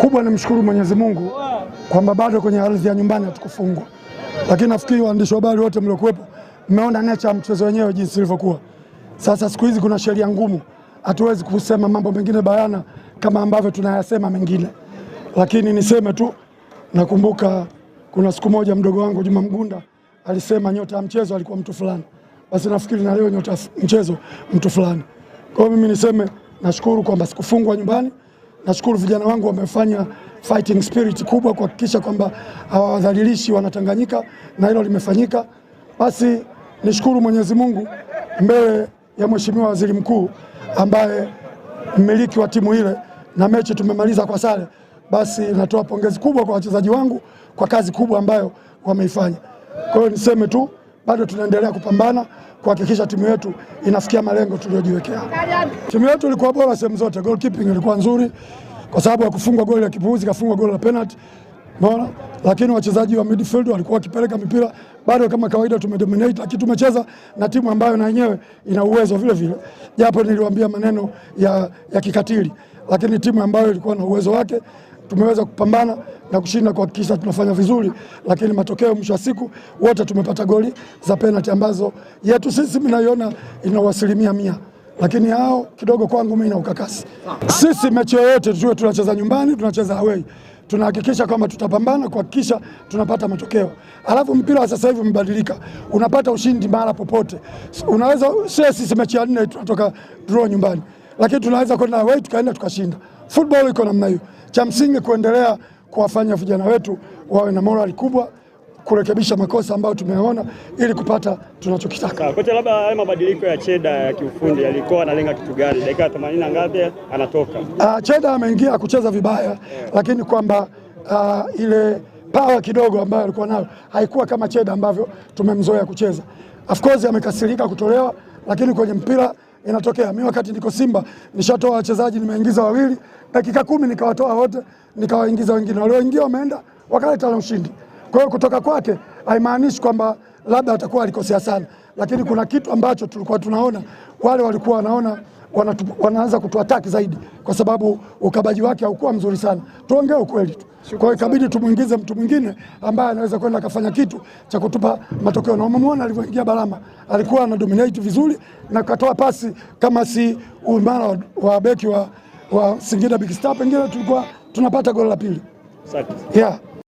Kubwa nimshukuru Mwenyezi Mungu kwamba bado kwenye ardhi ya nyumbani hatukufungwa, lakini nafikiri waandishi wa habari wote mliokuwepo mmeona nature ya mchezo wenyewe jinsi ilivyokuwa. Sasa siku hizi kuna sheria ngumu, hatuwezi kusema mambo mengine bayana kama ambavyo tunayasema mengine, lakini niseme tu, nakumbuka kuna siku moja mdogo wangu Juma Mgunda alisema nyota ya mchezo alikuwa mtu fulani, basi nafikiri na leo nyota ya mchezo mtu fulani. Kwa hiyo mimi niseme nashukuru kwamba sikufungwa nyumbani. Nashukuru vijana wangu wamefanya fighting spirit kubwa kuhakikisha kwamba hawadhalilishi Wanatanganyika, na hilo limefanyika. Basi nishukuru Mwenyezi Mungu mbele ya Mheshimiwa Waziri Mkuu ambaye mmiliki wa timu ile, na mechi tumemaliza kwa sare. Basi natoa pongezi kubwa kwa wachezaji wangu kwa kazi kubwa ambayo wameifanya. Kwa hiyo niseme tu bado tunaendelea kupambana kuhakikisha timu yetu inafikia malengo tuliyojiwekea. Timu yetu ilikuwa bora sehemu zote, goalkeeping ilikuwa nzuri kwa sababu ya kufungwa goli la kipuuzi, kafungwa goli la penalty. Unaona? Lakini wachezaji wa midfield walikuwa wakipeleka mipira, bado kama kawaida tumedominate, lakini tumecheza na timu ambayo na yenyewe ina uwezo vile vile. Japo niliwaambia maneno ya kikatili, lakini timu ambayo ilikuwa na uwezo wake tumeweza kupambana na kushinda kuhakikisha tunafanya vizuri, lakini matokeo mwisho wa siku wote tumepata goli za penalty ambazo yetu sisi mnaiona ina 100%, lakini hao kidogo kwangu mimi na ukakasi. Sisi mechi yoyote tuwe tunacheza nyumbani, tunacheza away, tunahakikisha kwamba tutapambana kuhakikisha tunapata matokeo. Alafu mpira wa sasa hivi umebadilika, unapata ushindi mara popote. Unaweza sisi mechi ya 4 tunatoka draw nyumbani, lakini tunaweza kwenda away tukaenda tukashinda. Football iko namna hiyo. Cha msingi kuendelea kuwafanya vijana wetu wawe na morali kubwa, kurekebisha makosa ambayo tumeona ili kupata tunachokitaka. Kocha, labda haya mabadiliko ya Cheda ya kiufundi yalikuwa analenga kitu gani? Dakika 80 ngapi anatoka? Cheda ameingia kucheza vibaya, lakini kwamba ile power kidogo ambayo alikuwa nayo haikuwa kama Cheda ambavyo tumemzoea kucheza. Of course amekasirika kutolewa, lakini kwenye mpira inatokea. Mimi wakati niko Simba nishatoa wachezaji, nimeingiza wawili, dakika 10 nikawatoa wote, nikawaingiza wengine, walioingia wameenda wakaleta na ushindi. Kwa hiyo kutoka kwake haimaanishi kwamba labda atakuwa alikosea sana, lakini kuna kitu ambacho tulikuwa tunaona wale walikuwa wanaona wanaanza kutuataki zaidi, kwa sababu ukabaji wake haukuwa mzuri sana. Tuongee ukweli tu. Kwa hiyo ikabidi tumuingize mtu mwingine ambaye anaweza kwenda kufanya kitu cha kutupa matokeo, na umemwona alivyoingia Balama, alikuwa ana dominate vizuri na katoa pasi kama si umara wa beki wa Singida Big Star, pengine tulikuwa tunapata goli la pili. Asante. Yeah.